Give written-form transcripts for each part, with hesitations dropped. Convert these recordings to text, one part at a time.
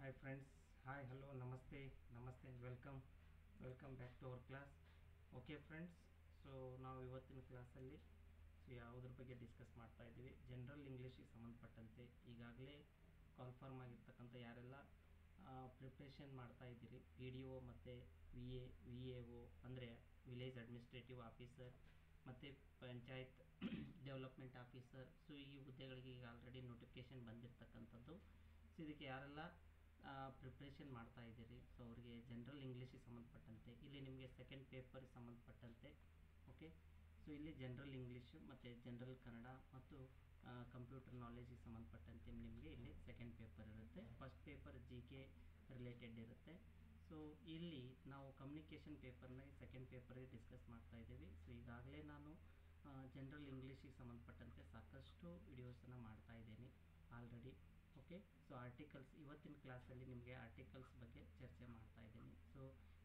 Hi friends, hi, hello, namaste, welcome back to our class. Okay friends, so ನಾವು ಇವತ್ತಿನ ಕ್ಲಾಸಲ್ಲಿ ಯಾವುದ್ರ ಬಗ್ಗೆ ಡಿಸ್ಕಸ್ ಮಾಡ್ತಾ ಇದ್ದೀವಿ, ಜನರಲ್ ಇಂಗ್ಲೀಷಿಗೆ ಸಂಬಂಧಪಟ್ಟಂತೆ ಈಗಾಗಲೇ ಕಾನ್ಫರ್ಮ್ ಆಗಿರ್ತಕ್ಕಂಥ ಯಾರೆಲ್ಲ ಪ್ರಿಪ್ರೇಷನ್ ಮಾಡ್ತಾ ಇದ್ದೀರಿ ಪಿ ಡಿ ಒ ಮತ್ತು ವಿ ಎ ಒ ಅಂದರೆ ವಿಲೇಜ್ ಅಡ್ಮಿನಿಸ್ಟ್ರೇಟಿವ್ ಆಫೀಸರ್ ಮತ್ತು ಪಂಚಾಯತ್ ಡೆವಲಪ್ಮೆಂಟ್ ಆಫೀಸರ್. ಸೊ ಈ ಹುದ್ದೆಗಳಿಗೆ ಈಗ ಆಲ್ರೆಡಿ ನೋಟಿಫಿಕೇಷನ್ ಬಂದಿರತಕ್ಕಂಥದ್ದು. ಸೊ ಇದಕ್ಕೆ ಯಾರೆಲ್ಲ ಪ್ರಿಪ್ರೇಷನ್ ಮಾಡ್ತಾ ಇದ್ದೀರಿ, ಸೊ ಅವರಿಗೆ ಜನರಲ್ ಇಂಗ್ಲೀಷಿಗೆ ಸಂಬಂಧಪಟ್ಟಂತೆ ಇಲ್ಲಿ ನಿಮಗೆ ಸೆಕೆಂಡ್ ಪೇಪರ್ಗೆ ಸಂಬಂಧಪಟ್ಟಂತೆ ಓಕೆ. ಸೊ ಇಲ್ಲಿ ಜನರಲ್ ಇಂಗ್ಲೀಷು ಮತ್ತು ಜನರಲ್ ಕನ್ನಡ ಮತ್ತು ಕಂಪ್ಯೂಟರ್ ನಾಲೆಜಿಗೆ ಸಂಬಂಧಪಟ್ಟಂತೆ ನಿಮಗೆ ಇಲ್ಲಿ ಸೆಕೆಂಡ್ ಪೇಪರ್ ಇರುತ್ತೆ. First paper G K related ಇರುತ್ತೆ. ಸೊ ಇಲ್ಲಿ ನಾವು ಕಮ್ಯುನಿಕೇಷನ್ ಪೇಪರ್ನ ಸೆಕೆಂಡ್ ಪೇಪರ್ಗೆ ಡಿಸ್ಕಸ್ ಮಾಡ್ತಾ ಇದ್ದೀವಿ. ಸೊ ಈಗಾಗಲೇ ನಾನು ಜನರಲ್ ಇಂಗ್ಲೀಷಿಗೆ ಸಂಬಂಧಪಟ್ಟಂತೆ ಸಾಕಷ್ಟು ವಿಡಿಯೋಸನ್ನು ಮಾಡ್ತಾ ಇದ್ದೀನಿ ಆಲ್ರೆಡಿ. ಓಕೆ, ಸೊ ಆರ್ಟಿಕಲ್ಸ್ ಇವತ್ತಿನ ಕ್ಲಾಸಲ್ಲಿ ನಿಮಗೆ ಆರ್ಟಿಕಲ್ಸ್ ಬಗ್ಗೆ ಚರ್ಚೆ ಮಾಡ್ತಾ ಇದ್ದೀನಿ. So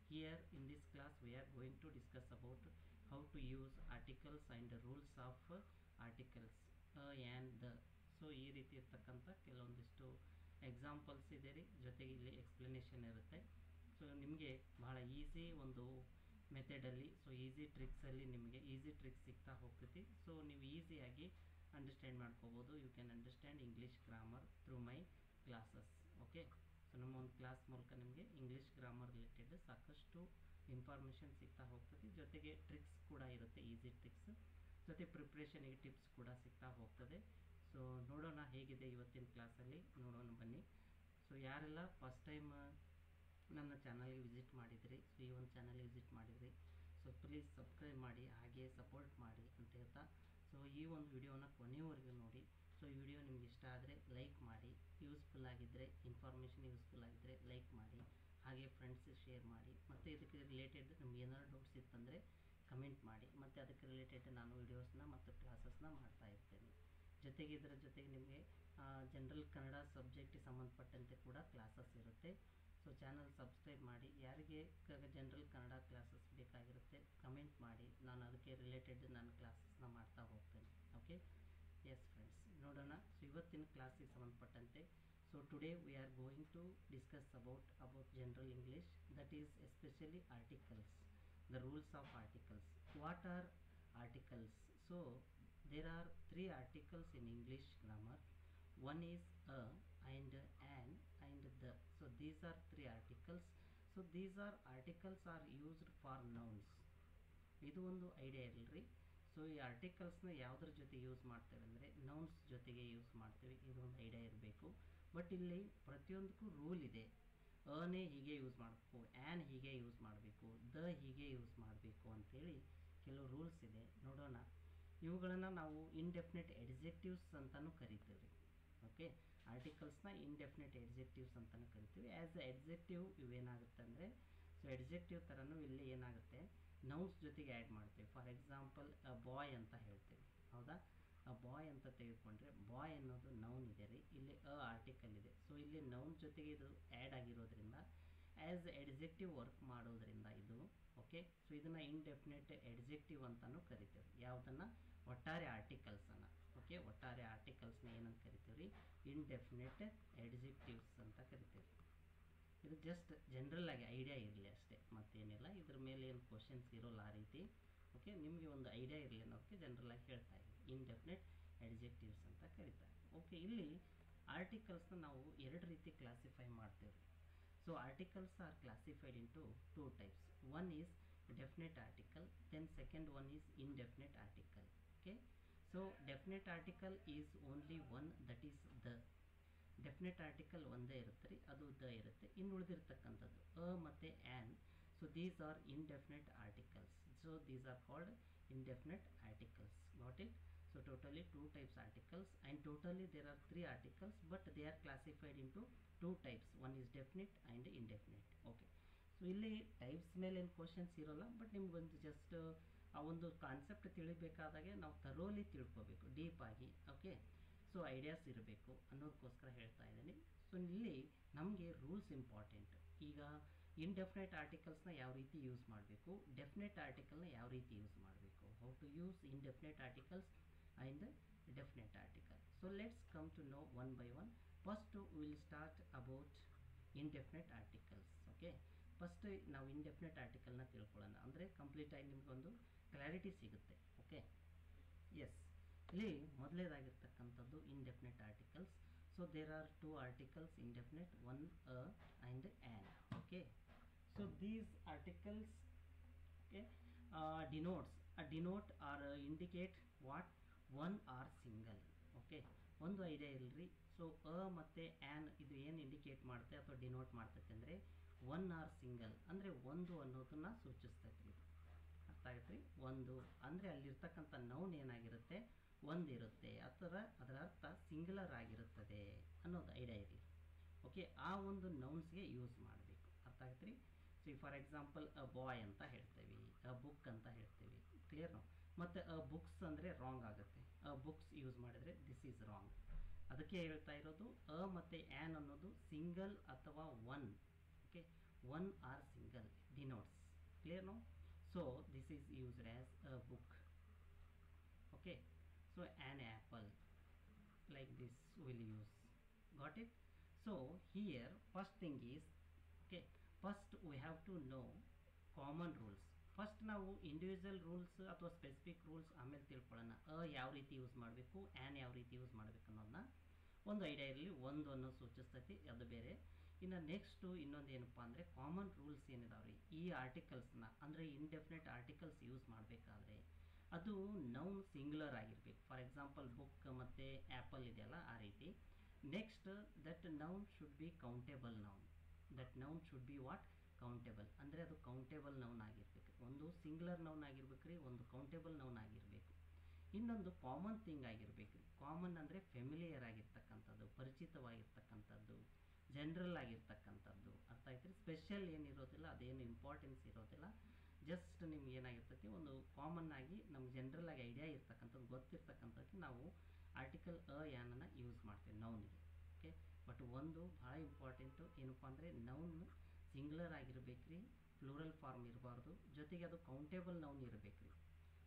here in this class we are going to discuss about how to use articles and rules of articles and the. So ಈ ರೀತಿ ಇರ್ತಕ್ಕಂಥ ಕೆಲವೊಂದಿಷ್ಟು ಎಕ್ಸಾಂಪಲ್ಸ್ ಇದೆ ರೀ, ಜೊತೆಗೆ ಇಲ್ಲಿ ಎಕ್ಸ್ಪ್ಲನೇಷನ್ ಇರುತ್ತೆ. ಸೊ ನಿಮಗೆ ಭಾಳ ಈಸಿ ಒಂದು ಮೆಥಡಲ್ಲಿ, ಸೊ ಈಸಿ ಟ್ರಿಕ್ಸಲ್ಲಿ ನಿಮಗೆ ಈಸಿ ಟ್ರಿಕ್ಸ್ ಸಿಗ್ತಾ ಹೋಗ್ತೈತಿ. ಸೊ ನೀವು ಈಸಿಯಾಗಿ ಅಂಡರ್ಸ್ಟ್ಯಾಂಡ್ ಮಾಡ್ಕೋಬೋದು. You can understand English grammar through my classes. Okay, so ನಮ್ಮ ಒಂದು ಕ್ಲಾಸ್ ಮೂಲಕ ನಿಮಗೆ ಇಂಗ್ಲೀಷ್ ಗ್ರಾಮರ್ ರಿಲೇಟೆಡ್ ಸಾಕಷ್ಟು ಇನ್ಫಾರ್ಮೇಷನ್ ಸಿಗ್ತಾ ಹೋಗ್ತದೆ. ಜೊತೆಗೆ ಟ್ರಿಕ್ಸ್ ಕೂಡ ಇರುತ್ತೆ, ಈಸಿ ಟ್ರಿಕ್ಸ್, ಜೊತೆ ಪ್ರಿಪ್ರೇಷನಿಗೆ ಟಿಪ್ಸ್ ಕೂಡ ಸಿಗ್ತಾ ಹೋಗ್ತದೆ. ಸೊ ನೋಡೋಣ ಹೇಗಿದೆ ಇವತ್ತಿನ ಕ್ಲಾಸಲ್ಲಿ, ನೋಡೋಣ ಬನ್ನಿ. ಸೊ ಯಾರೆಲ್ಲ ಫಸ್ಟ್ ಟೈಮ್ ನನ್ನ ಚಾನಲ್ಗೆ ವಿಸಿಟ್ ಮಾಡಿದ್ರಿ, ಸೊ ಈ ಒಂದು ಚಾನಲ್ಗೆ ವಿಸಿಟ್ ಮಾಡಿದ್ರಿ, ಸೊ ಪ್ಲೀಸ್ ಸಬ್ಸ್ಕ್ರೈಬ್ ಮಾಡಿ, ಹಾಗೆ ಸಪೋರ್ಟ್ ಮಾಡಿ ಅಂತ ಹೇಳ್ತಾ, ಸೊ ಈ ಒಂದು ವಿಡಿಯೋನ ಕೊನೆಯವರೆಗೂ ನೋಡಿ. ಸೊ ಈ ವಿಡಿಯೋ ನಿಮ್ಗೆ ಇಷ್ಟ ಆದರೆ ಲೈಕ್ ಮಾಡಿ, ಯೂಸ್ಫುಲ್ ಆಗಿದ್ದರೆ ಇನ್ಫಾರ್ಮೇಷನ್ ಯೂಸ್ಫುಲ್ ಆಗಿದ್ದರೆ ಲೈಕ್ ಮಾಡಿ, ಹಾಗೆ ಫ್ರೆಂಡ್ಸಿಗೆ ಶೇರ್ ಮಾಡಿ. ಮತ್ತು ಇದಕ್ಕೆ ರಿಲೇಟೆಡ್ ನಿಮ್ಗೆ ಏನಾದ್ರು ಡೌಟ್ಸ್ ಇತ್ತಂದರೆ ಕಮೆಂಟ್ ಮಾಡಿ, ಮತ್ತು ಅದಕ್ಕೆ ರಿಲೇಟೆಡ್ ನಾನು ವಿಡಿಯೋಸ್ನ ಮತ್ತು ಕ್ಲಾಸಸ್ನ ಮಾಡ್ತಾ ಇರ್ತೇನೆ. ಜೊತೆಗೆ ಇದರ ಜೊತೆಗೆ ನಿಮಗೆ ಜನರಲ್ ಕನ್ನಡ ಸಬ್ಜೆಕ್ಟಿಗೆ ಸಂಬಂಧಪಟ್ಟಂತೆ ಕೂಡ ಕ್ಲಾಸಸ್ ಇರುತ್ತೆ. ಸೊ ಚಾನಲ್ ಸಬ್ಸ್ಕ್ರೈಬ್ ಮಾಡಿ. ಯಾರಿಗೆ ಜನರಲ್ ಕನ್ನಡ ಕ್ಲಾಸಸ್ ಬೇಕಾಗಿರುತ್ತೆ ಕಮೆಂಟ್ ಮಾಡಿ, ನಾನು ಅದಕ್ಕೆ ರಿಲೇಟೆಡ್ ನಾನು ಕ್ಲಾಸಸ್ನ ಮಾಡ್ತಾ ಹೋಗ್ತೇನೆ. ಓಕೆ, ಎಸ್ ಫ್ರೆಂಡ್ಸ್, ನೋಡೋಣ. ಸೊ ಇವತ್ತಿನ ಕ್ಲಾಸಿಗೆ ಸಂಬಂಧಪಟ್ಟಂತೆ, so today we are going to discuss about general English, that is especially articles, the rules of articles. What are articles? So there are three articles in English grammar. One is a and an and the. So these are three articles. So these are articles are used for nouns. ಇದು ಒಂದು idea ಇರಲ್ರಿ. So ಈ ಆರ್ಟಿಕಲ್ಸ್ನ ಯಾವುದ್ರ ಜೊತೆ use ಮಾಡ್ತೇವೆ ಅಂದರೆ nouns ಜೊತೆಗೆ use ಮಾಡ್ತೀವಿ, ಇದೊಂದು ಐಡಿಯಾ ಇರಬೇಕು. ಬಟ್ ಇಲ್ಲಿ ಪ್ರತಿಯೊಂದಕ್ಕೂ ರೂಲ್ ಇದೆ. ಅನೇ ಹೀಗೆ ಯೂಸ್ ಮಾಡಬೇಕು, ಆ್ಯನ್ ಹೀಗೆ ಯೂಸ್ ಮಾಡಬೇಕು, ದ ಹೀಗೆ ಯೂಸ್ ಮಾಡಬೇಕು ಅಂಥೇಳಿ ಕೆಲವು ರೂಲ್ಸ್ ಇದೆ. ನೋಡೋಣ. ಇವುಗಳನ್ನು ನಾವು ಇಂಡೆಫಿನೆಟ್ ಎಡ್ಜೆಕ್ಟಿವ್ಸ್ ಅಂತಲೂ ಕರಿತೀವಿ. ಓಕೆ, ಆರ್ಟಿಕಲ್ಸ್ನ ಇಂಡೆಫಿನೆಟ್ ಎಡ್ಜೆಕ್ಟಿವ್ಸ್ ಅಂತಲೂ ಕರಿತೀವಿ. ಆ್ಯಸ್ ಎ ಎಡ್ಜೆಕ್ಟಿವ್ ಇವೇನಾಗುತ್ತೆ ಅಂದರೆ, ಸೊ ಎಡ್ಜೆಕ್ಟಿವ್ ಥರನೂ ಇಲ್ಲಿ ಏನಾಗುತ್ತೆ, ನೌನ್ಸ್ ಜೊತೆಗೆ ಆ್ಯಡ್ ಮಾಡ್ತೀವಿ. ಫಾರ್ ಎಕ್ಸಾಂಪಲ್ ಅ ಬಾಯ್ ಅಂತ ಹೇಳ್ತೀವಿ, ಹೌದಾ. ಅ ಬಾಯ್ ಅಂತ ತೆಗೆದುಕೊಂಡ್ರೆ ಬಾಯ್ ಅನ್ನೋದು ನೌನ್ ಇದೆ ರೀ, ಇಲ್ಲಿ ಅ ಆರ್ಟಿಕಲ್ ಇದೆ. ಸೊ ಇಲ್ಲಿ ನೌನ್ ಜೊತೆಗೆ ಇದು ಆ್ಯಡ್ ಆಗಿರೋದ್ರಿಂದ ಆ್ಯಸ್ ಎಡ್ಜೆಕ್ಟಿವ್ ವರ್ಕ್ ಮಾಡೋದ್ರಿಂದ ಇದು ಓಕೆ. ಸೊ ಇದನ್ನು ಇಂಡೆಫಿನೆಟ್ ಎಡ್ಜೆಕ್ಟಿವ್ ಅಂತಲೂ ಕರಿತೀವಿ. ಯಾವುದನ್ನು? ಒಟ್ಟಾರೆ ಆರ್ಟಿಕಲ್ಸನ್ನು. ಓಕೆ, ಒಟ್ಟಾರೆ ಆರ್ಟಿಕಲ್ಸ್ನ ಏನಂತ ಕರಿತೀವಿ ರೀ? ಇಂಡೆಫಿನೆಟ್ ಎಡ್ಜೆಕ್ಟಿವ್ಸ್ ಅಂತ ಕರಿತೀವಿ. ಇದು ಜಸ್ಟ್ ಜನರಲ್ ಆಗಿ ಐಡಿಯಾ ಇರಲಿ ಅಷ್ಟೇ, ಮತ್ತೇನಿಲ್ಲ. ಇದ್ರ ಮೇಲೆ ಏನು ಕ್ವಶನ್ಸ್ ಇರೋಲ್ಲ ಆ ರೀತಿ. ಓಕೆ, ನಿಮಗೆ ಒಂದು ಐಡಿಯಾ ಇರಲಿ ಅನ್ನೋದಕ್ಕೆ ಜನರಲ್ ಆಗಿ ಹೇಳ್ತಾ ಇದ್ದೀವಿ, ಇಂಡೆಫಿನೆಟ್ ಎಡ್ಜೆಕ್ಟಿವ್ಸ್ ಅಂತ ಕರಿತಾರೆ. ಓಕೆ, ಇಲ್ಲಿ ಆರ್ಟಿಕಲ್ಸ್ನ ನಾವು ಎರಡು ರೀತಿ ಕ್ಲಾಸಿಫೈ ಮಾಡ್ತೇವೆ. So articles are classified into two types. One is definite article, then second one is indefinite article. Okay, so definite article is only one, that is the. Definite article ಒಂದೇ ಇರುತ್ತೆ ರೀ, ಅದು the ಇರುತ್ತೆ. ಇನ್ನು ಉಳಿದಿರ್ತಕ್ಕಂಥದ್ದು ಅ ಮತ್ತು an. So these are indefinite articles. So these are called indefinite articles. Got it? So totally two types articles, and totally there are three articles, but they are classified into two types. One is definite and indefinite. Okay, so ಇಲ್ಲಿ types ಮೇಲೆ ಏನು questions ಇರೋಲ್ಲ, but ನಿಮ್ಗೊಂದು just ಆ ಒಂದು concept ತಿಳಿಬೇಕಾದಾಗೆ ನಾವು thoroughly ತಿಳ್ಕೊಬೇಕು ಡೀಪಾಗಿ. ಓಕೆ, ಸೊ ಐಡಿಯಾಸ್ ಇರಬೇಕು ಅನ್ನೋದಕ್ಕೋಸ್ಕರ ಹೇಳ್ತಾ ಇದ್ದೀನಿ. ಸೊ ಇಲ್ಲಿ ನಮಗೆ ರೂಲ್ಸ್ ಇಂಪಾರ್ಟೆಂಟ್. ಈಗ ಇಂಡೆಫಿನೆಟ್ ಆರ್ಟಿಕಲ್ಸ್ನ ಯಾವ ರೀತಿ ಯೂಸ್ ಮಾಡಬೇಕು, ಡೆಫಿನೆಟ್ ಆರ್ಟಿಕಲ್ನ ಯಾವ ರೀತಿ ಯೂಸ್ ಮಾಡಬೇಕು, how to use indefinite articles and definite article. So let's come to know one by one. First we will start about indefinite articles. Okay, first ನಾವು indefinite ಆರ್ಟಿಕಲ್ನ ತಿಳ್ಕೊಳ್ಳೋಣ, ಅಂದರೆ ಕಂಪ್ಲೀಟಾಗಿ ನಿಮಗೊಂದು ಕ್ಲಾರಿಟಿ ಸಿಗುತ್ತೆ. ಓಕೆ, ಎಸ್, ಇಲ್ಲಿ ಮೊದಲೇದಾಗಿರ್ತಕ್ಕಂಥದ್ದು indefinite articles. So there are two articles indefinite, one and an. Okay, so these articles denote or indicate what one or single. Okay, ಒಂದು ಐಡಿಯಾ ಇಲ್ರಿ. ಸೊ ಮತ್ತು ಆ್ಯನ್ ಇದು ಏನು ಇಂಡಿಕೇಟ್ ಮಾಡುತ್ತೆ ಅಥವಾ ಡಿನೋಟ್ ಮಾಡ್ತೈತೆ ಅಂದರೆ ಒನ್ ಆರ್ ಸಿಂಗಲ್ ಅಂದರೆ ಒಂದು ಅನ್ನೋದನ್ನ ಸೂಚಿಸ್ತೈತೆ ಇದು. ಅರ್ಥ ಆಗತ್ತೆ ರೀ? ಒಂದು ಅಂದರೆ ಅಲ್ಲಿರ್ತಕ್ಕಂಥ ನೌನ್ ಏನಾಗಿರುತ್ತೆ, ಒಂದಿರುತ್ತೆ, ಅದರ ಅರ್ಥ ಸಿಂಗುಲರ್ ಆಗಿರುತ್ತದೆ ಅನ್ನೋದು ಐಡಿಯಾ ಇರಲಿ. ಓಕೆ, ಆ ಒಂದು ನೌನ್ಸ್ಗೆ ಯೂಸ್ ಮಾಡಬೇಕು. ಅರ್ಥ ಆಗತ್ತೆ ರೀ? So for example a boy ಅಂತ ಹೇಳ್ತೇವೆ, ಅ ಬುಕ್ ಅಂತ ಹೇಳ್ತೇವೆ. Clear no? ಮತ್ತು ಅ ಬುಕ್ಸ್ ಅಂದರೆ ರಾಂಗ್ ಆಗುತ್ತೆ. ಅ ಬುಕ್ಸ್ ಯೂಸ್ ಮಾಡಿದರೆ ದಿಸ್ ಈಸ್ ರಾಂಗ್. ಅದಕ್ಕೆ ಹೇಳ್ತಾ ಇರೋದು ಅ ಮತ್ತು ಆ್ಯನ್ ಅನ್ನೋದು ಸಿಂಗಲ್ ಅಥವಾ one. Okay, one or single denotes. Clear no? So this is used as a book. Okay, so an apple, like this will use. Got it? So here first thing is, okay, first we have to know common rules. First ನಾವು individual rules ಅಥವಾ specific rules ಆಮೇಲೆ ತಿಳ್ಕೊಳ್ಳೋಣ. ಯಾವ ರೀತಿ use ಮಾಡಬೇಕು, an ಯಾವ ರೀತಿ use ಮಾಡಬೇಕು ಅನ್ನೋದನ್ನ ಒಂದು ಐಡಿಯಾ ಇರಲಿ. ಒಂದು ಅನ್ನೋ ಸೂಚಿಸ್ತೈತಿ, ಅದು ಬೇರೆ. ಇನ್ನು ನೆಕ್ಸ್ಟು ಇನ್ನೊಂದು ಏನಪ್ಪ ಅಂದರೆ ಕಾಮನ್ ರೂಲ್ಸ್ ಏನಿದಾವೆ ರೀ ಈ ಆರ್ಟಿಕಲ್ಸ್ನ, ಅಂದರೆ ಇಂಡೆಫಿನೆಟ್ ಆರ್ಟಿಕಲ್ಸ್ ಯೂಸ್ ಮಾಡಬೇಕಾದ್ರೆ ಅದು ನೌನ್ ಸಿಂಗ್ಯುಲರ್ ಆಗಿರಬೇಕು. ಫಾರ್ ಎಕ್ಸಾಂಪಲ್ ಬುಕ್ ಮತ್ತು ಆ್ಯಪಲ್ ಇದೆಯಲ್ಲ, ಆ ರೀತಿ. Next that noun should be countable noun. That noun should be what? Countable. ಅಂದರೆ ಅದು ಕೌಂಟೇಬಲ್ ನೌನ್ ಆಗಿರ್ಬೇಕು. ಒಂದು ಸಿಂಗ್ಯುಲರ್ ನೌನ್ ಆಗಿರ್ಬೇಕು ರೀ, ಒಂದು ಕೌಂಟೇಬಲ್ ನೌನ್ ಆಗಿರಬೇಕು. ಇನ್ನೊಂದು ಕಾಮನ್ ಥಿಂಗ್ ಆಗಿರಬೇಕು ರೀ. ಕಾಮನ್ ಅಂದರೆ ಫೆಮಿಲಿಯರ್ ಆಗಿರ್ತಕ್ಕಂಥದ್ದು, ಪರಿಚಿತವಾಗಿರ್ತಕ್ಕಂಥದ್ದು, ಜನರಲ್ ಆಗಿರ್ತಕ್ಕಂಥದ್ದು. ಅರ್ಥ ಆಯ್ತು ರೀ? ಸ್ಪೆಷಲ್ ಏನಿರೋದಿಲ್ಲ, ಅದೇನು ಇಂಪಾರ್ಟೆನ್ಸ್ ಇರೋದಿಲ್ಲ. ಜಸ್ಟ್ ನಿಮ್ಗೆ ಏನಾಗಿರ್ತೈತಿ, ಒಂದು ಕಾಮನ್ ಆಗಿ ನಮ್ಗೆ ಜನರಲ್ ಆಗಿ ಐಡಿಯಾ ಇರ್ತಕ್ಕಂಥದ್ದು, ಗೊತ್ತಿರ್ತಕ್ಕಂಥದ್ದಕ್ಕೆ ನಾವು ಆರ್ಟಿಕಲ್ ಆ್ಯನನ್ನು ಯೂಸ್ ಮಾಡ್ತೀವಿ ನೌನ್ಗೆ. ಓಕೆ, ಬಟ್ ಒಂದು ಭಾಳ ಇಂಪಾರ್ಟೆಂಟು ಏನಪ್ಪ ಅಂದರೆ ನೌನ್ ಸಿಂಗ್ಯುಲರ್ ಆಗಿರ್ಬೇಕು ರೀ, ಪ್ಲೂರಲ್ ಫಾರ್ಮ್ ಇರಬಾರ್ದು. ಜೊತೆಗೆ ಅದು ಕೌಂಟೇಬಲ್ ನೌನ್ ಇರಬೇಕು ರೀ.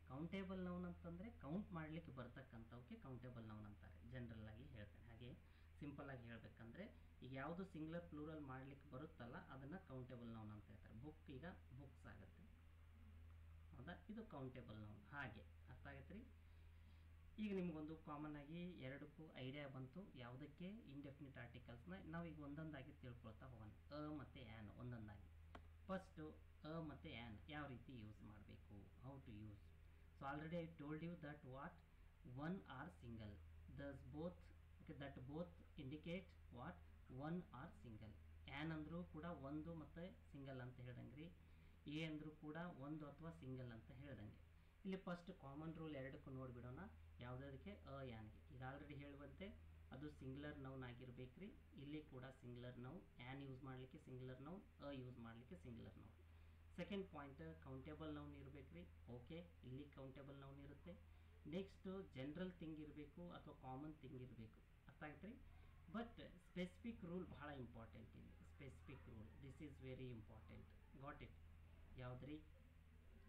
ಕೌಂಟೇಬಲ್ ನೌನ್ ಅಂತಂದರೆ ಕೌಂಟ್ ಮಾಡಲಿಕ್ಕೆ ಬರ್ತಕ್ಕಂಥವಕ್ಕೆ ಕೌಂಟೇಬಲ್ ನೌನ್ ಅಂತಾರೆ, ಜನರಲ್ ಆಗಿ ಹೇಳ್ತೇನೆ. ಹಾಗೆ ಸಿಂಪಲ್ ಆಗಿ ಹೇಳಬೇಕಂದ್ರೆ ಈಗ ಯಾವುದು ಸಿಂಗ್ಯುಲರ್ ಪ್ಲೂರಲ್ ಮಾಡಲಿಕ್ಕೆ ಬರುತ್ತಲ್ಲ ಅದನ್ನು ಕೌಂಟೇಬಲ್ ನೌನ್ ಅಂತ ಹೇಳ್ತಾರೆ. ಬುಕ್ ಈಗ ಬುಕ್ಸ್ ಆಗುತ್ತೆ, ಹೌದಾ? ಇದು ಕೌಂಟೇಬಲ್ ನೌನ್. ಹಾಗೆ ಅರ್ಥ ಆಗತ್ತೆ ರೀ? ಈಗ ನಿಮಗೊಂದು ಕಾಮನ್ ಆಗಿ ಎರಡಕ್ಕೂ ಐಡಿಯಾ ಬಂತು, ಯಾವುದಕ್ಕೆ? ಇಂಡೆಫಿನಿಟ್ ಆರ್ಟಿಕಲ್ಸ್ನ. ನಾವೀಗ ಒಂದೊಂದಾಗಿ ತಿಳ್ಕೊಳ್ತಾ ಹೋಗೋಣ. ಅ ಮತ್ತು ಆ್ಯನ್ ಒಂದೊಂದಾಗಿ. ಫಸ್ಟು ಅ ಮತ್ತು ಆ್ಯನ್ ಯಾವ ರೀತಿ ಯೂಸ್ ಮಾಡಬೇಕು, how to use. So already I told you that what one or single, thus both. Okay, that both indicate what one or single. An ಅಂದರೂ ಕೂಡ ಒಂದು ಮತ್ತು ಸಿಂಗಲ್ ಅಂತ ಹೇಳ್ದಂಗೆ ರೀ. ಎ ಅಂದರೂ ಕೂಡ ಒಂದು ಅಥವಾ ಸಿಂಗಲ್ ಅಂತ ಹೇಳ್ದಂಗೆ. ಇಲ್ಲಿ ಫಸ್ಟ್ ಕಾಮನ್ ರೂಲ್ ಎರಡಕ್ಕೂ ನೋಡಿಬಿಡೋಣ. ಯಾವುದಕ್ಕೆ? ಅ ಆ್ಯನ್ಗೆ. ಈಗ ಆಲ್ರೆಡಿ ಹೇಳುವಂತೆ ಅದು ಸಿಂಗ್ಯುಲರ್ ನೌನ್ ಆಗಿರ್ಬೇಕು ರೀ. ಇಲ್ಲಿ ಕೂಡ ಸಿಂಗ್ಯುಲರ್ ನೌನ್. ಆ್ಯನ್ ಯೂಸ್ ಮಾಡಲಿಕ್ಕೆ ಸಿಂಗ್ಯುಲರ್ ನೌನ್, ಅ ಯೂಸ್ ಮಾಡಲಿಕ್ಕೆ singular noun. Second point, countable noun ಇರಬೇಕು ರೀ. ಓಕೆ, ಇಲ್ಲಿ ಕೌಂಟೇಬಲ್ ನೌನ್ ಇರುತ್ತೆ. ನೆಕ್ಸ್ಟು ಜನರಲ್ ಥಿಂಗ್ ಇರಬೇಕು ಅಥವಾ ಕಾಮನ್ ಥಿಂಗ್ ಇರಬೇಕು. ಅರ್ಥ ಆಗುತ್ತೆ ರೀ? ಬಟ್ ಸ್ಪೆಸಿಫಿಕ್ ರೂಲ್ ಬಹಳ ಇಂಪಾರ್ಟೆಂಟ್ ಇಲ್ಲಿ. Specific rule, this is very important. Got it? ಯಾವುದ್ರಿ?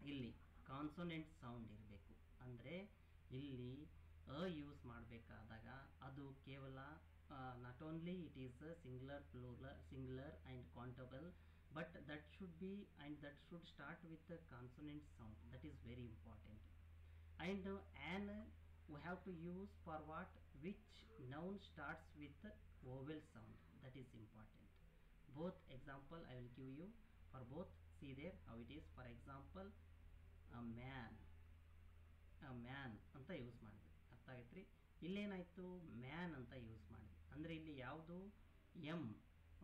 ಇಲ್ಲಿ ಕಾನ್ಸೋನೆಂಟ್ ಸೌಂಡ್ ಇರಬೇಕು. ಅಂದರೆ ಇಲ್ಲಿ ಅ ಯೂಸ್ ಮಾಡಬೇಕಾದಾಗ ಅದು ಕೇವಲ not only it is singular, plural, singular and countable, but that should be and that should start with consonant sound. That is very important. And an we have to use for what? Which noun starts with vowel sound. That is important. Both example I will give you for both. See there how it is. For example, a man ಅಂತ use ಮಾಡಿದ್ವಿ. ಅರ್ಥ ಆಗೈತೆ ರೀ? ಇಲ್ಲೇನಾಯಿತು? Man ಅಂತ use ಮಾಡಿದ್ವಿ. ಅಂದರೆ ಇಲ್ಲಿ ಯಾವುದು? ಎಮ್.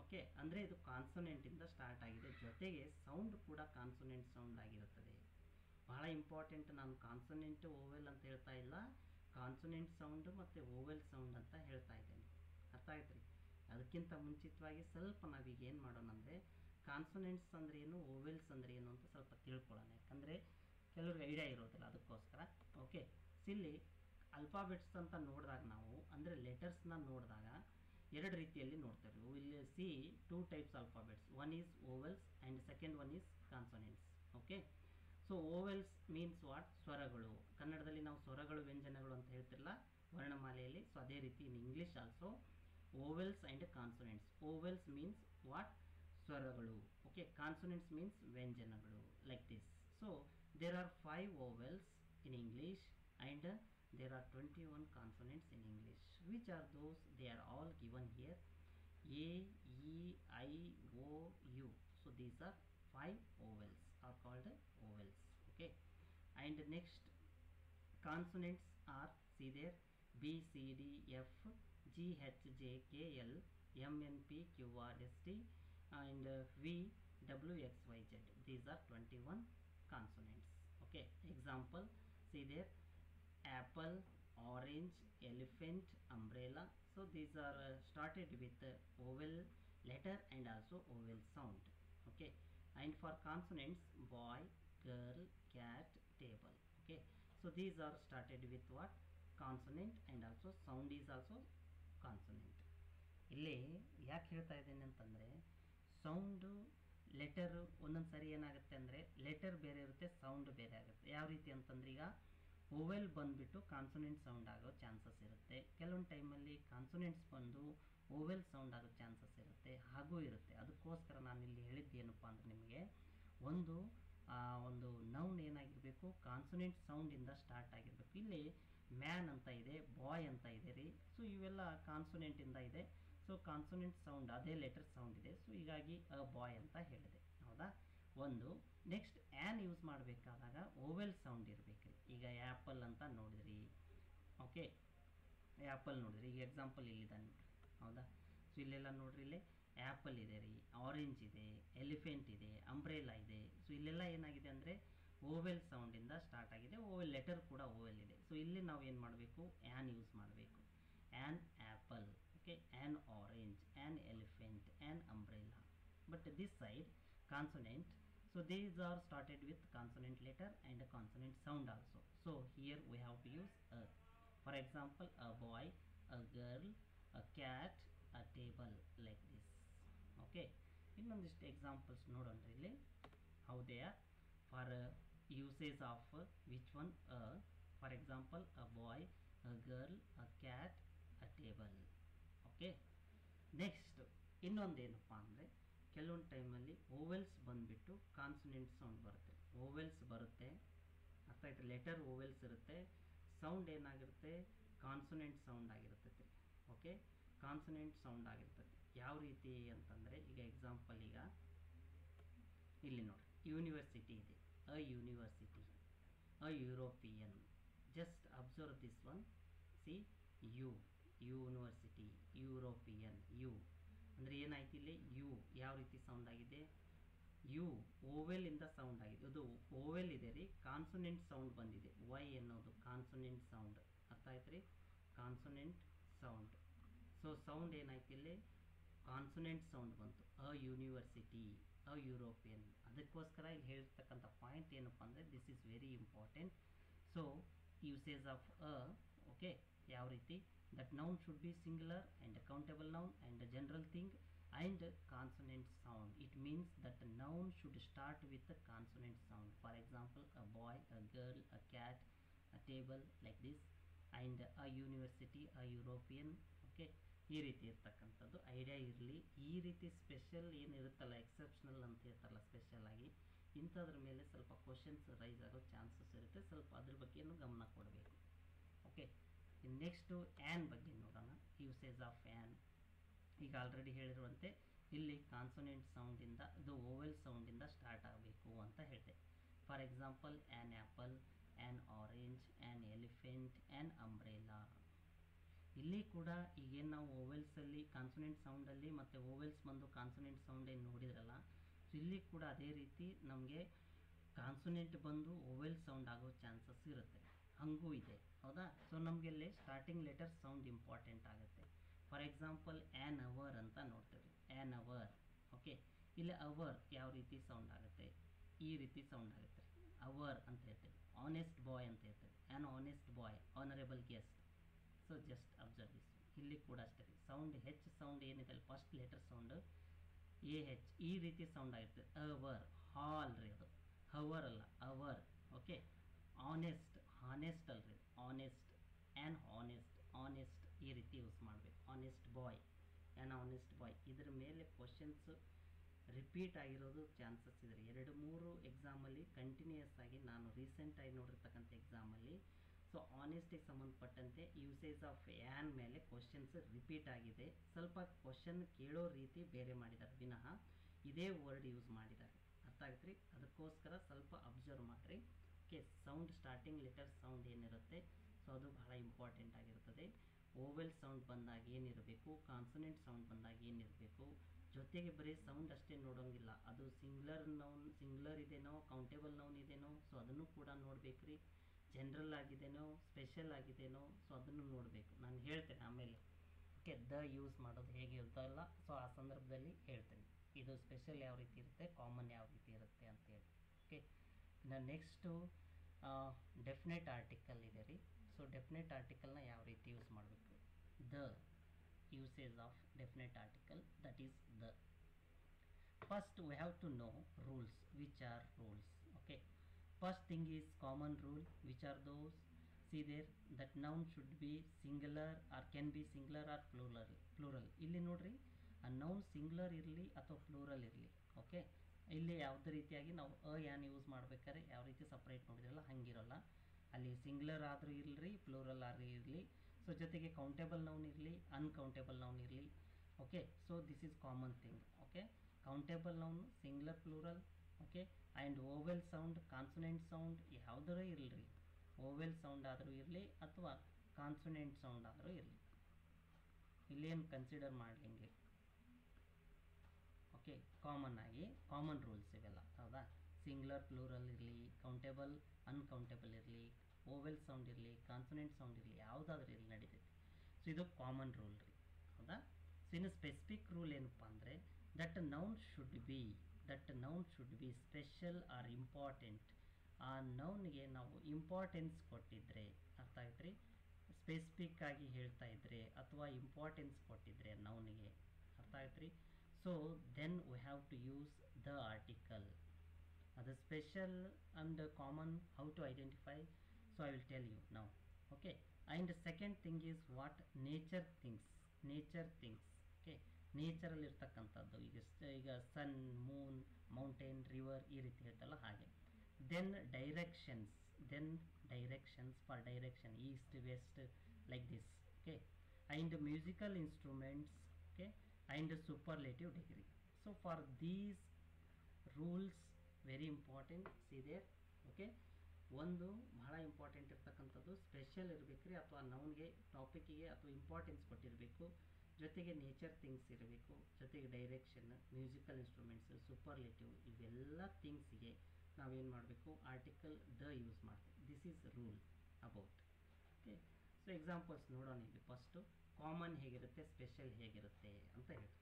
ಓಕೆ, ಅಂದರೆ ಇದು ಕಾನ್ಸೊನೆಂಟಿಂದ ಸ್ಟಾರ್ಟ್ ಆಗಿದೆ, ಜೊತೆಗೆ ಸೌಂಡ್ ಕೂಡ ಕಾನ್ಸೊನೆಂಟ್ ಸೌಂಡ್ ಆಗಿರುತ್ತದೆ. ಬಹಳ ಇಂಪಾರ್ಟೆಂಟ್. ನಾನು ಕಾನ್ಸೊನೆಂಟ್ ಓವೆಲ್ ಅಂತ ಹೇಳ್ತಾ ಇಲ್ಲ, ಕಾನ್ಸೊನೆಂಟ್ ಸೌಂಡ್ ಮತ್ತು ಓವೆಲ್ ಸೌಂಡ್ ಅಂತ ಹೇಳ್ತಾ ಇದ್ದೇನೆ. ಅರ್ಥ ಆಯ್ತು ರೀ? ಅದಕ್ಕಿಂತ ಮುಂಚಿತವಾಗಿ ಸ್ವಲ್ಪ ನಾವೀಗ ಏನು ಮಾಡೋಣ ಅಂದರೆ ಕಾನ್ಸೊನೆಂಟ್ಸ್ ಅಂದರೆ ಏನು, ಓವೆಲ್ಸ್ ಅಂದರೆ ಏನು ಅಂತ ಸ್ವಲ್ಪ ತಿಳ್ಕೊಳ್ಳೋಣ. ಯಾಕಂದರೆ ಕೆಲವ್ರಿಗೆ ಐಡಿಯಾ ಇರೋದಿಲ್ಲ, ಅದಕ್ಕೋಸ್ಕರ. ಓಕೆ, ಇಲ್ಲಿ ಅಲ್ಫಾಬೆಟ್ಸ್ ಅಂತ ನೋಡಿದಾಗ ನಾವು ಅಂದರೆ ಲೆಟರ್ಸ್ನ ನೋಡಿದಾಗ ಎರಡು ರೀತಿಯಲ್ಲಿ ನೋಡ್ತೇವೆ. ಇಲ್ಲಿ C two types alphabets. One is vowels and second one is consonants. Okay, so vowels means what? ಸ್ವರಗಳು. ಕನ್ನಡದಲ್ಲಿ ನಾವು ಸ್ವರಗಳು, ವ್ಯಂಜನಗಳು ಅಂತ ಹೇಳ್ತಿರಲ್ಲ ವರ್ಣಮಾಲೆಯಲ್ಲಿ. ಸೊ ಅದೇ ರೀತಿ in English also vowels and consonants. Vowels means what? ಸ್ವರಗಳು. Okay, consonants means ವ್ಯಂಜನಗಳು, like this. So there are 5 vowels in English, and there are 21 consonants in English. Which are those? They are all given here: A, E, I, O, U. So these are 5 vowels, are called vowels. Okay, and next consonants are, see there, B, C, D, F, G, H, J, K, L, M, N, P, Q, R, S, T, and V, W, X, Y, Z. These are 21 consonants. Okay, example, see there, apple, orange, elephant, umbrella. So these are started with vowel letter and also vowel sound. Okay, and for consonants, boy, girl, cat, table. Okay, so these are started with what? Consonant, and also sound is also consonant. ಇಲ್ಲಿ ಯಾಕೆ ಹೇಳ್ತಾ ಇದ್ದೇನೆ ಅಂತಂದರೆ, sound letter ಒಂದೊಂದು ಸರಿ ಏನಾಗುತ್ತೆ ಅಂದರೆ letter ಬೇರೆ ಇರುತ್ತೆ, ಸೌಂಡ್ ಬೇರೆ ಆಗುತ್ತೆ. ಯಾವ ರೀತಿ ಅಂತಂದ್ರೆ, ಈಗ ಓವೆಲ್ ಬಂದುಬಿಟ್ಟು ಕಾನ್ಸೊನೆಂಟ್ ಸೌಂಡ್ ಆಗೋ ಚಾನ್ಸಸ್ ಇರುತ್ತೆ, ಕೆಲವೊಂದು ಟೈಮಲ್ಲಿ ಕಾನ್ಸೊನೆಂಟ್ಸ್ ಬಂದು ಓವೆಲ್ ಸೌಂಡ್ ಆಗೋ ಚಾನ್ಸಸ್ ಇರುತ್ತೆ, ಹಾಗೂ ಇರುತ್ತೆ. ಅದಕ್ಕೋಸ್ಕರ ನಾನು ಇಲ್ಲಿ ಹೇಳಿದ್ದು ಏನಪ್ಪ ಅಂದರೆ, ನಿಮಗೆ ಒಂದು ನೌನ್ ಏನಾಗಿರಬೇಕು, ಕಾನ್ಸೊನೆಂಟ್ ಸೌಂಡಿಂದ ಸ್ಟಾರ್ಟ್ ಆಗಿರಬೇಕು. ಇಲ್ಲಿ ಮ್ಯಾನ್ ಅಂತ ಇದೆ, ಬಾಯ್ ಅಂತ ಇದೆ ರೀ. ಸೊ ಇವೆಲ್ಲ ಕಾನ್ಸೊನೆಂಟಿಂದ ಇದೆ. ಸೊ ಕಾನ್ಸೊನೆಂಟ್ ಸೌಂಡ್ ಅದೇ ಲೆಟರ್ ಸೌಂಡ್ ಇದೆ. ಸೊ ಹೀಗಾಗಿ ಅ ಬಾಯ್ ಅಂತ ಹೇಳಿದೆ, ಹೌದಾ? ಒಂದು ನೆಕ್ಸ್ಟ್ ಆ್ಯನ್ ಯೂಸ್ ಮಾಡಬೇಕಾದಾಗ ಓವೆಲ್ ಸೌಂಡ್ ಇರಬೇಕ್ರಿ. ಈಗ ಆ್ಯಪಲ್ ಅಂತ ನೋಡಿದ್ರಿ, ಓಕೆ, ಆ್ಯಪಲ್ ನೋಡಿದ್ರಿ. ಈಗ ಎಕ್ಸಾಂಪಲ್ ಇಲ್ಲಿದ್ದಾನೆ, ಹೌದಾ? ಸೊ ಇಲ್ಲೆಲ್ಲ ನೋಡ್ರಿ, ಇಲ್ಲಿ ಆ್ಯಪಲ್ ಇದೆ ರೀ, ಆರೆಂಜ್ ಇದೆ, ಎಲಿಫೆಂಟ್ ಇದೆ, ಅಂಬ್ರೆಲಾ ಇದೆ. ಸೊ ಇಲ್ಲೆಲ್ಲ ಏನಾಗಿದೆ ಅಂದರೆ ಓವೆಲ್ ಸೌಂಡಿಂದ ಸ್ಟಾರ್ಟ್ ಆಗಿದೆ, ಓವೆಲ್ ಲೆಟರ್ ಕೂಡ ಓವೆಲ್ ಇದೆ. ಸೊ ಇಲ್ಲಿ ನಾವು ಏನು ಮಾಡಬೇಕು, ಆ್ಯನ್ ಯೂಸ್ ಮಾಡಬೇಕು. An apple, okay, an orange, an elephant, an umbrella. But this side consonant, so these are started with consonant letter and a consonant sound also. So here we have to use a. For example, a boy, a girl, a cat, a table, like this. Okay, ಇನ್ನೊಂದಿಷ್ಟು examples ನೋಡೋಣ ಇಲ್ಲಿ, how they are for usage of which one. For example, a boy, a girl, a cat, a table. Okay, next ಇನ್ನೊಂದೇನಪ್ಪ ಅಂದರೆ, ಕೆಲವೊಂದು ಟೈಮಲ್ಲಿ vowels ಬಂದುಬಿಟ್ಟು consonant sound ಬರುತ್ತೆ. Vowels ಬರುತ್ತೆ, ಅರ್ಥ ಆಯ್ತು? ಲೆಟರ್ ಓವೆಲ್ಸ್ ಇರುತ್ತೆ, ಸೌಂಡ್ ಏನಾಗಿರುತ್ತೆ, ಕಾನ್ಸೊನೆಂಟ್ ಸೌಂಡ್ ಆಗಿರ್ತೈತೆ. ಓಕೆ, ಕಾನ್ಸೊನೆಂಟ್ ಸೌಂಡ್ ಆಗಿರ್ತೈತೆ. ಯಾವ ರೀತಿ ಅಂತಂದರೆ, ಈಗ ಎಕ್ಸಾಂಪಲ್, ಈಗ ಇಲ್ಲಿ ನೋಡಿ, ಯೂನಿವರ್ಸಿಟಿ ಇದೆ, a university, a European. Just observe this one, see, U, university, European. U ಅಂದರೆ ಏನಾಯ್ತು, ಇಲ್ಲಿ ಯು ಯಾವ ರೀತಿ ಸೌಂಡ್ ಆಗಿದೆ, ಯು ಓವೆಲ್ ಇಂದ ಸೌಂಡ್ ಆಗಿದೆ. ಅದು ಓವೆಲ್ ಇದೆ ರೀ, ಕಾನ್ಸೊನೆಂಟ್ ಸೌಂಡ್ ಬಂದಿದೆ. ವೈ ಅನ್ನೋದು ಕಾನ್ಸೊನೆಂಟ್ ಸೌಂಡ್, ಅರ್ಥ ಆಯ್ತು ರೀ? Consonant sound. ಸೊ ಸೌಂಡ್ ಏನಾಯ್ತು, ಇಲ್ಲಿ ಕಾನ್ಸೊನೆಂಟ್ ಸೌಂಡ್ ಬಂತು. ಅ ಯೂನಿವರ್ಸಿಟಿ, ಅ ಯುರೋಪಿಯನ್. ಅದಕ್ಕೋಸ್ಕರ ಇಲ್ಲಿ ಹೇಳ್ತಕ್ಕಂಥ ಪಾಯಿಂಟ್ ಏನಪ್ಪ ಅಂದರೆ, this is very important. So usage of a, okay, ಯಾವ ರೀತಿ, that noun should be singular and a countable noun and a general thing and consonant sound. It means that the noun should start with the consonant sound. For example, a boy, a girl, a cat, a table, like this, and a university, a European. Okay, ಈ ರೀತಿ ಇರ್ತಕ್ಕಂಥದ್ದು idea ಇರಲಿ. ಈ ರೀತಿ special ಏನಿರುತ್ತಲ್ಲ, exceptional ಅಂತ ಇರ್ತಾರಲ್ಲ special ಆಗಿ, ಇಂಥದ್ರ ಮೇಲೆ ಸ್ವಲ್ಪ ಕ್ವಶನ್ಸ್ ರೈಸ್ ಆಗೋ ಚಾನ್ಸಸ್ ಇರುತ್ತೆ. ಸ್ವಲ್ಪ ಅದ್ರ ಬಗ್ಗೆನೂ ಗಮನ ಕೊಡಬೇಕು. ಓಕೆ, ನೆಕ್ಸ್ಟು ಆ್ಯನ್ ಬಗ್ಗೆ ನೋಡೋಣ. ಯೂಸೇಜ್ ಆಫ್ ಆ್ಯನ್, ಈಗ ಆಲ್ರೆಡಿ ಹೇಳಿರುವಂತೆ ಇಲ್ಲಿ ಕಾನ್ಸೊನೆಂಟ್ ಸೌಂಡಿಂದ, ಅದು ಓವೆಲ್ ಸೌಂಡಿಂದ ಸ್ಟಾರ್ಟ್ ಆಗಬೇಕು ಅಂತ ಹೇಳಿದೆ. For example, an apple, an orange, an elephant, an umbrella. ಇಲ್ಲಿ ಕೂಡ ಈಗೇನು ನಾವು ಓವೆಲ್ಸಲ್ಲಿ ಕಾನ್ಸೊನೆಂಟ್ ಸೌಂಡಲ್ಲಿ ಮತ್ತು ಓವೆಲ್ಸ್ ಬಂದು ಕಾನ್ಸೊನೆಂಟ್ ಸೌಂಡ್ ಏನು ನೋಡಿದ್ರಲ್ಲ, ಸೊ ಇಲ್ಲಿ ಕೂಡ ಅದೇ ರೀತಿ ನಮಗೆ ಕಾನ್ಸೊನೆಂಟ್ ಬಂದು ಓವೆಲ್ ಸೌಂಡ್ ಆಗೋ ಚಾನ್ಸಸ್ ಇರುತ್ತೆ, ಹಂಗೂ ಇದೆ, ಹೌದಾ? ಸೊ ನಮಗೆಲ್ಲಿ ಸ್ಟಾರ್ಟಿಂಗ್ ಲೆಟರ್ ಸೌಂಡ್ ಇಂಪಾರ್ಟೆಂಟ್ ಆಗುತ್ತೆ. ಫಾರ್ ಎಕ್ಸಾಂಪಲ್, ಆ್ಯನ್ ಅವರ್ ಅಂತ ನೋಡ್ತೀವಿ, ಆ್ಯನ್ ಅವರ್. ಓಕೆ, ಇಲ್ಲಿ ಅವರ್ ಯಾವ ರೀತಿ ಸೌಂಡ್ ಆಗುತ್ತೆ, ಈ ರೀತಿ ಸೌಂಡ್ ಆಗುತ್ತೆ, ಅವರ್ ಅಂತ ಹೇಳ್ತೇವೆ. ಆನೆಸ್ಟ್ ಬಾಯ್ ಅಂತ ಹೇಳ್ತೇವೆ, an honest boy, honourable guest. So just observe this. ಇಲ್ಲಿ ಕೂಡ ಅಷ್ಟೇ ರೀ, ಸೌಂಡ್ ಹೆಚ್ ಸೌಂಡ್ ಏನಿದೆ, first letter sound a H, ಈ ರೀತಿ ಸೌಂಡ್ ಆಗಿರ್ತದೆ. ಅವರ್, ಹಾಲ್ ರೀ ಅದು, ಹವರ್ ಅಲ್ಲ, ಅವರ್. ಓಕೆ, ಆನೆಸ್ಟ್, ಹಾನೆಸ್ಟ್ ಅಲ್ರಿ, ಆನೆಸ್ಟ್, ಆ್ಯನ್ ಆನೆಸ್ಟ್, ಆನೆಸ್ಟ್, ಈ ರೀತಿ ಯೂಸ್ ಮಾಡಬೇಕು. ಆನೆಸ್ಟ್ ಬಾಯ್, ಆ್ಯನ್ ಆನೆಸ್ಟ್ ಬಾಯ್. ಇದ್ರ ಮೇಲೆ ಕ್ವಶನ್ಸ್ ರಿಪೀಟ್ ಆಗಿರೋದು ಚಾನ್ಸಸ್ ಇದೆ. 2-3 ಎಕ್ಸಾಮಲ್ಲಿ ಕಂಟಿನ್ಯೂಯಸ್ ಆಗಿ ನಾನು ರೀಸೆಂಟಾಗಿ ನೋಡಿರ್ತಕ್ಕಂಥ ಎಕ್ಸಾಮಲ್ಲಿ ಸೊ ಆನೆಸ್ಟಿಗೆ ಸಂಬಂಧಪಟ್ಟಂತೆ ಯೂಸೇಜ್ ಆಫ್ ಆ್ಯನ್ ಮೇಲೆ ಕ್ವಶನ್ಸ್ ರಿಪೀಟ್ ಆಗಿದೆ. ಸ್ವಲ್ಪ ಕ್ವಶನ್ ಕೇಳೋ ರೀತಿ ಬೇರೆ ಮಾಡಿದ್ದಾರೆ ವಿನಃ ಇದೇ ವರ್ಡ್ ಯೂಸ್ ಮಾಡಿದ್ದಾರೆ. ಅರ್ಥ ಆಗುತ್ತೆ ರೀ. ಅದಕ್ಕೋಸ್ಕರ ಸ್ವಲ್ಪ ಅಬ್ಸರ್ವ್ ಮಾಡಿರಿ. Okay, sound starting letter sound ಏನಿರುತ್ತೆ ಸೊ ಅದು ಬಹಳ ಇಂಪಾರ್ಟೆಂಟ್ ಆಗಿರ್ತದೆ. ಓವೆಲ್ ಸೌಂಡ್ ಬಂದಾಗ ಏನಿರಬೇಕು, ಕಾನ್ಸನೆಂಟ್ ಸೌಂಡ್ ಬಂದಾಗ ಏನಿರಬೇಕು, ಜೊತೆಗೆ ಬರೀ ಸೌಂಡ್ ಅಷ್ಟೇ ನೋಡೋಂಗಿಲ್ಲ, ಅದು ಸಿಂಗ್ಯುಲರ್ ಇದೇನೋ, ಕೌಂಟೇಬಲ್ ನೌನ್ ಇದೇನೋ ಸೊ ಅದನ್ನು ಕೂಡ ನೋಡ್ಬೇಕು ರೀ. ಜನರಲ್ ಆಗಿದೆನೋ, ಸ್ಪೆಷಲ್ ಆಗಿದೆನೋ ಸೊ ಅದನ್ನು ನೋಡಬೇಕು. ನಾನು ಹೇಳ್ತೇನೆ ಆಮೇಲೆ. ಓಕೆ, ದ ಯೂಸ್ ಮಾಡೋದು ಹೇಗೆ ಇರ್ತಲ್ಲ ಸೊ ಆ ಸಂದರ್ಭದಲ್ಲಿ ಹೇಳ್ತೇನೆ. ಇದು ಸ್ಪೆಷಲ್ ಯಾವ ರೀತಿ ಇರುತ್ತೆ, ಕಾಮನ್ ಯಾವ ರೀತಿ ಇರುತ್ತೆ ಅಂತೇಳಿ. ಓಕೆ, ಇನ್ನು ನೆಕ್ಸ್ಟು ಡೆಫಿನೆಟ್ ಆರ್ಟಿಕಲ್ ಇದೆ ರೀ. ಸೊ ಡೆಫಿನೆಟ್ ಆರ್ಟಿಕಲ್ನ ಯಾವ ರೀತಿ ಯೂಸ್ ಮಾಡಬೇಕು. The usage of definite article, that is the. First we have to know rules. Which are rules? Okay, first thing is common rule. Which are those? See there, that noun should be singular or can be singular or plural. ಇಲ್ಲಿ ನೋಡ್ರಿ, ಆ noun singular ಇರಲಿ ಅಥವಾ plural ಇರಲಿ. Okay, ಇಲ್ಲಿ ಯಾವುದೇ ರೀತಿಯಾಗಿ ನಾವು ಆ್ಯನ್ ಯೂಸ್ ಮಾಡ್ಬೇಕಾದ್ರೆ ಯಾವ ರೀತಿ ಸಪ್ರೇಟ್ ನೋಡಿದ್ರಲ್ಲ ಹಂಗಿರೋಲ್ಲ. ಅಲ್ಲಿ ಸಿಂಗ್ಯುಲರ್ ಆದರೂ ಇರಲಿ, ಪ್ಲೂರಲ್ ಆದರೂ ಇರಲಿ. ಸೊ ಜೊತೆಗೆ ಕೌಂಟೇಬಲ್ ನೌನ್ ಇರಲಿ, ಅನ್ಕೌಂಟೇಬಲ್ ನೌನ್ ಇರಲಿ. Okay, so this is common thing. Okay, countable noun, singular, plural. Okay, and vowel sound, consonant sound ಯಾವುದರೂ ಇರಲಿ. ಓವೆಲ್ ಸೌಂಡ್ ಆದರೂ ಇರಲಿ ಅಥವಾ ಕಾನ್ಸನೆಂಟ್ ಸೌಂಡ್ ಆದರೂ ಇರಲಿ, ಇಲ್ಲೇನು ಕನ್ಸಿಡರ್ ಮಾಡಲಿಂಗೆ. ಓಕೆ, ಕಾಮನ್ ಆಗಿ ಕಾಮನ್ ರೂಲ್ಸ್ ಇವೆಲ್ಲ. ಹೌದಾ, ಸಿಂಗ್ಯುಲರ್ ಪ್ಲೂರಲ್ ಇರಲಿ, ಕೌಂಟೇಬಲ್ ಅನ್ಕೌಂಟೇಬಲ್ ಇರಲಿ, ಓವೆಲ್ ಸೌಂಡ್ ಇರಲಿ, ಕಾನ್ಸನೆಂಟ್ ಸೌಂಡ್ ಇರಲಿ, ಯಾವುದಾದ್ರೂ ಇರಲಿ ನಡೀತೈತಿ. ಸೊ ಇದು ಕಾಮನ್ ರೂಲ್ ರೀ. ಹೌದಾ. ಸೊ ಇನ್ನು ಸ್ಪೆಸಿಫಿಕ್ ರೂಲ್ ಏನಪ್ಪ ಅಂದರೆ that noun should be special are important. ಆ ನೌನ್ಗೆ ನಾವು ಇಂಪಾರ್ಟೆನ್ಸ್ ಕೊಟ್ಟಿದ್ರೆ, ಅರ್ಥ ಆಯ್ತು ರೀ, ಸ್ಪೆಸಿಫಿಕ್ ಆಗಿ ಹೇಳ್ತಾ ಇದ್ರೆ ಅಥವಾ ಇಂಪಾರ್ಟೆನ್ಸ್ ಕೊಟ್ಟಿದ್ರೆ ನೌನ್ಗೆ, ಅರ್ಥ ಆಯ್ತು ರೀ. So then we have to use the article. ಅದು special and common, how to identify. So I will tell you now. Okay, and the second thing is what? nature things. Okay, ನೇಚರಲ್ಲಿ ಇರ್ತಕ್ಕಂಥದ್ದು ಈಗ ಸನ್, Moon, mountain, river ಈ ರೀತಿ ಇರುತ್ತಲ್ಲ ಹಾಗೆ. Then directions for direction, east, west, like this. Okay, and musical instruments. Okay, and superlative degree. So for these rules very important. See there. Okay, ಒಂದು ಬಹಳ important ಇರ್ತಕ್ಕಂಥದ್ದು special ಇರಬೇಕು ರೀ, ಅಥವಾ ನೌನ್ಗೆ, ಟಾಪಿಕ್ಕಿಗೆ ಅಥವಾ ಇಂಪಾರ್ಟೆನ್ಸ್ ಕೊಟ್ಟಿರಬೇಕು. ಜೊತೆಗೆ ನೇಚರ್ ಥಿಂಗ್ಸ್ ಇರಬೇಕು, ಜೊತೆಗೆ ಡೈರೆಕ್ಷನ್, ಮ್ಯೂಸಿಕಲ್ ಇನ್ಸ್ಟ್ರೂಮೆಂಟ್ಸ್, ಸೂಪರ್ಲೇಟಿವ್, ಇವೆಲ್ಲ ಥಿಂಗ್ಸಿಗೆ ನಾವೇನು ಮಾಡಬೇಕು, ಆರ್ಟಿಕಲ್ ದ ಯೂಸ್ ಮಾಡ್ತೀವಿ. This is rule about. Okay, so examples ನೋಡೋಣ. ಇಲ್ಲಿ ಫಸ್ಟು ಕಾಮನ್ ಹೇಗಿರುತ್ತೆ, ಸ್ಪೆಷಲ್ ಹೇಗಿರುತ್ತೆ ಅಂತ ಹೇಳ್ತೀವಿ.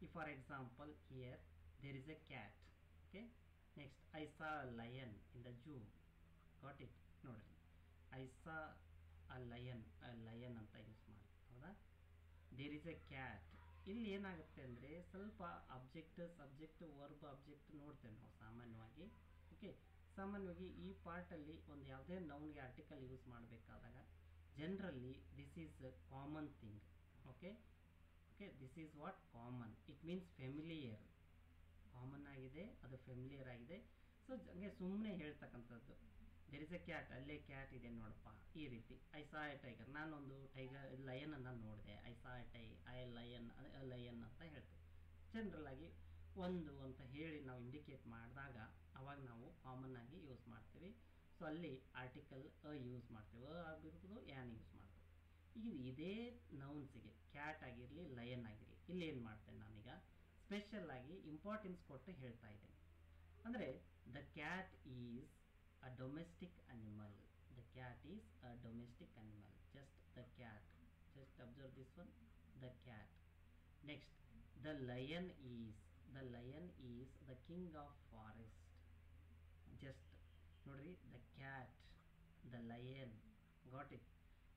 ಈ for example here there is a cat. Okay, next I saw lion in the zoo. Got it. ನೋಡ್ರಿ, ಐ ಸಾ ಅ ಲಯನ್ ಅಂತ use ಮಾಡಿ. ಹೌದಾ. There is a cat. ಇಲ್ಲಿ ಏನಾಗುತ್ತೆ ಅಂದರೆ ಸ್ವಲ್ಪ ಅಬ್ಜೆಕ್ಟ್, ಸಬ್ಜೆಕ್ಟ್, ವರ್ಬ್, ಆಬ್ಜೆಕ್ಟ್ ನೋಡ್ತೇವೆ ನಾವು ಸಾಮಾನ್ಯವಾಗಿ. ಓಕೆ, ಸಾಮಾನ್ಯವಾಗಿ ಈ ಪಾರ್ಟಲ್ಲಿ ಒಂದು ಯಾವುದೇ ನೌನ್ಗೆ ಆರ್ಟಿಕಲ್ ಯೂಸ್ ಮಾಡಬೇಕಾದಾಗ ಜನರಲ್ಲಿ this is common thing. Okay, this is what common. It means familiar. Common ಆಗಿದೆ, ಅದು ಫೆಮಿಲಿಯರ್ ಆಗಿದೆ. ಸೊ ಹಂಗೆ ಸುಮ್ಮನೆ ಹೇಳ್ತಕ್ಕಂಥದ್ದು. ದೇರ್ ಇಸ್ ಎ ಕ್ಯಾಟ್, ಅಲ್ಲೇ ಕ್ಯಾಟ್ ಇದೆ ನೋಡಪ್ಪ, ಈ ರೀತಿ. ಐ ಸಾ ಎ ಟೈಗರ್, ನಾನೊಂದು ಲಯನ್ ಅನ್ನು ನೋಡಿದೆ. ಐ ಸಾ ಎ ಲಯನ್ ಅಂತ ಹೇಳ್ತೀವಿ. ಜನರಲ್ ಆಗಿ ಒಂದು ಅಂತ ಹೇಳಿ ನಾವು ಇಂಡಿಕೇಟ್ ಮಾಡಿದಾಗ ಅವಾಗ ನಾವು ಕಾಮನ್ ಆಗಿ ಯೂಸ್ ಮಾಡ್ತೀವಿ. ಸೊ ಅಲ್ಲಿ ಆರ್ಟಿಕಲ್ ಯೂಸ್ ಮಾಡ್ತೀವಿ, ಆಗಿರ್ಬೋದು ಆ್ಯನ್ ಯೂಸ್ ಮಾಡ್ತೀವಿ. ಈಗ ಇದೇ ನೌನ್ಸಿಗೆ ಕ್ಯಾಟ್ ಆಗಿರಲಿ, ಲಯನ್ ಆಗಿರಲಿ, ಇಲ್ಲಿ ಏನು ಮಾಡ್ತೇನೆ ನಾನೀಗ ಸ್ಪೆಷಲ್ ಆಗಿ ಇಂಪಾರ್ಟೆನ್ಸ್ ಕೊಟ್ಟು ಹೇಳ್ತಾ ಇದ್ದೇನೆ. ಅಂದರೆ the cat is a domestic animal. The cat is a domestic animal. Just the cat. Just observe this one. The cat. Next, the lion is the king of forest. Just ನೋಡ್ರಿ, the cat, the lion. Got it.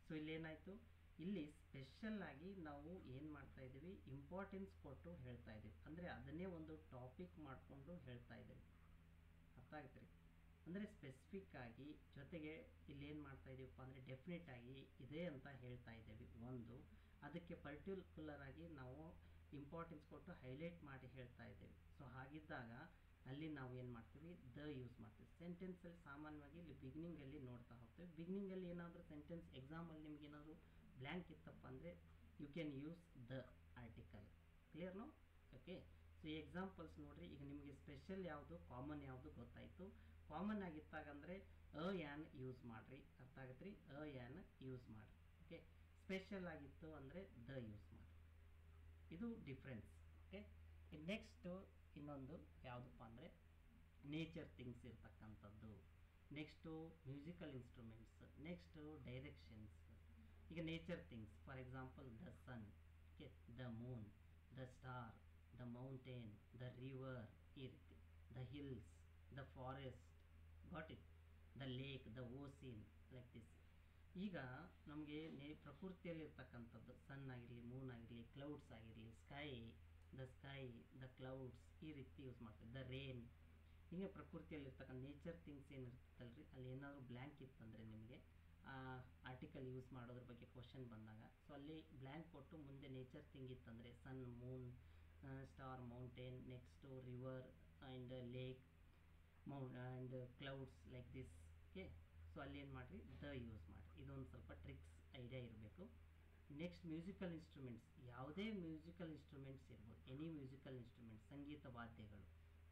So ಇಲ್ಲೇನಾಯಿತು, ಇಲ್ಲಿ special ಆಗಿ ನಾವು ಏನು ಮಾಡ್ತಾ ಇದ್ದೀವಿ, importance ಕೊಟ್ಟು ಹೇಳ್ತಾ ಇದ್ದೀವಿ. ಅಂದರೆ ಅದನ್ನೇ ಒಂದು ಟಾಪಿಕ್ ಮಾಡಿಕೊಂಡು ಹೇಳ್ತಾ ಇದ್ದೀವಿ. ಅರ್ಥ ಆಗುತ್ತೆ ರೀ. ಅಂದರೆ ಸ್ಪೆಸಿಫಿಕ್ ಆಗಿ, ಜೊತೆಗೆ ಇಲ್ಲಿ ಏನು ಮಾಡ್ತಾ ಇದ್ದೀವಪ್ಪ ಅಂದರೆ ಡೆಫಿನೆಟ್ ಆಗಿ ಇದೆ ಅಂತ ಹೇಳ್ತಾ ಇದ್ದೇವೆ ಒಂದು. ಅದಕ್ಕೆ ಪರ್ಟಿಕ್ಯುಲರ್ ಆಗಿ ನಾವು ಇಂಪಾರ್ಟೆನ್ಸ್ ಕೊಟ್ಟು ಹೈಲೈಟ್ ಮಾಡಿ ಹೇಳ್ತಾ ಇದ್ದೀವಿ. ಸೊ ಹಾಗಿದ್ದಾಗ ಅಲ್ಲಿ ನಾವು ಏನು ಮಾಡ್ತೀವಿ, ದ ಯೂಸ್ ಮಾಡ್ತೀವಿ. ಸೆಂಟೆನ್ಸಲ್ಲಿ ಸಾಮಾನ್ಯವಾಗಿ ಇಲ್ಲಿ ಬಿಗಿನಿಂಗಲ್ಲಿ ನೋಡ್ತಾ ಹೋಗ್ತೀವಿ. ಬಿಗಿನಿಂಗಲ್ಲಿ ಏನಾದರೂ ಸೆಂಟೆನ್ಸ್ ಎಕ್ಸಾಮಲ್ಲಿ ನಿಮ್ಗೆ ಏನಾದರೂ ಬ್ಲ್ಯಾಂಕ್ ಇತ್ತಪ್ಪ ಅಂದರೆ you can use the article. ಕ್ಲಿಯರ್ನೋ? ಓಕೆ. ಸೊ ಈ ಎಕ್ಸಾಂಪಲ್ಸ್ ನೋಡ್ರಿ. ಈಗ ನಿಮಗೆ ಸ್ಪೆಷಲ್ ಯಾವುದು ಕಾಮನ್ ಯಾವುದು ಗೊತ್ತಾಯಿತು. ಕಾಮನ್ ಆಗಿತ್ತಾಗಂದರೆ ಆ್ಯನ್ ಯೂಸ್ ಮಾಡಿರಿ, ಅರ್ಥ ಆಗತ್ತೆ ರೀ. ಆ್ಯನ್ ಯೂಸ್ ಮಾಡಿರಿ. ಓಕೆ. ಸ್ಪೆಷಲ್ ಆಗಿತ್ತು ಅಂದರೆ ದ ಯೂಸ್ ಮಾಡಿ. ಇದು ಡಿಫ್ರೆನ್ಸ್. ಓಕೆ. ನೆಕ್ಸ್ಟು ಇನ್ನೊಂದು ಯಾವುದಪ್ಪ ಅಂದರೆ ನೇಚರ್ ಥಿಂಗ್ಸ್ ಇರ್ತಕ್ಕಂಥದ್ದು. Next musical instruments. Next directions. ಈಗ nature things for example the sun, okay, the moon, the star, the mountain, the river, ಈ ರೀತಿ the hills, the forest, got it, the lake, the ocean, like this. ಈಗ ನಮಗೆ ಪ್ರಕೃತಿಯಲ್ಲಿ ಇರ್ತಕ್ಕಂಥದ್ದು ಸನ್ ಆಗಿರಲಿ, Moon ಆಗಿರಲಿ, clouds ಆಗಿರಲಿ, ಸ್ಕೈ, ದ ಕ್ಲೌಡ್ಸ್, ಈ ರೀತಿ ಯೂಸ್ ಮಾಡ್ತೀವಿ. The rain. ಹೀಗೆ ಪ್ರಕೃತಿಯಲ್ಲಿ ಇರ್ತಕ್ಕಂಥ ನೇಚರ್ ಥಿಂಗ್ಸ್ ಏನಿರುತ್ತಲ್ರಿ, ಅಲ್ಲಿ ಏನಾದರೂ ಬ್ಲ್ಯಾಂಕ್ ಇತ್ತಂದರೆ ನಿಮಗೆ ಆರ್ಟಿಕಲ್ ಯೂಸ್ ಮಾಡೋದ್ರ ಬಗ್ಗೆ ಕ್ವಶನ್ ಬಂದಾಗ, ಸೊ ಅಲ್ಲಿ ಬ್ಲ್ಯಾಂಕ್ ಕೊಟ್ಟು ಮುಂದೆ ನೇಚರ್ ಥಿಂಗ್ ಇತ್ತಂದರೆ sun, moon, star, mountain, next river and lake, and clouds, like this. Okay. So ಅಲ್ಲಿ ಏನು ಮಾಡಿರಿ, ದ ಯೂಸ್ ಮಾಡಿ. ಇದೊಂದು ಸ್ವಲ್ಪ ಟ್ರಿಕ್ಸ್ ಐಡಿಯಾ ಇರಬೇಕು. Next musical instruments. ಯಾವುದೇ ಮ್ಯೂಸಿಕಲ್ ಇನ್ಸ್ಟ್ರೂಮೆಂಟ್ಸ್ ಇರ್ಬೋದು, ಎನಿ ಮ್ಯೂಸಿಕಲ್ ಇನ್ಸ್ಟ್ರೂಮೆಂಟ್ಸ್, ಸಂಗೀತ ವಾದ್ಯಗಳು.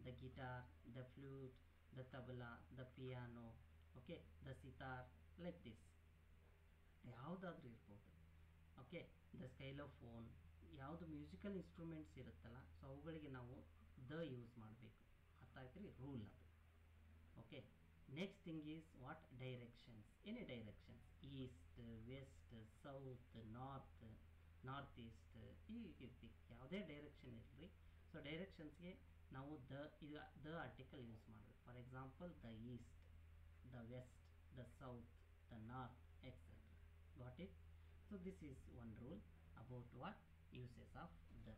The guitar, the flute, the tabla, the piano, okay, the sitar, like this. ಯಾವುದಾದ್ರೂ ಇರ್ಬೋದು. ಓಕೆ. The xylophone. ಯಾವುದು ಮ್ಯೂಸಿಕಲ್ ಇನ್ಸ್ಟ್ರೂಮೆಂಟ್ಸ್ ಇರುತ್ತಲ್ಲ, ಸೊ ಅವುಗಳಿಗೆ ನಾವು ದ ಯೂಸ್ ಮಾಡಬೇಕು. ಅರ್ಥ ಆಯ್ತು ರೀ, ರೂಲ್ ಅದು. Okay. Next thing is what, directions. Any directions, east, west, south, north east, ಈ ರೀತಿ ಯಾವುದೇ ಡೈರೆಕ್ಷನ್ ಇರಲಿ. ಸೊ ಡೈರೆಕ್ಷನ್ಸ್ಗೆ ನಾವು ದ ಆರ್ಟಿಕಲ್ ಯೂಸ್ ಮಾಡಬೇಕು. For example the east, the west, the south, the north, etcetera. Got it? So this is one rule about what uses of the.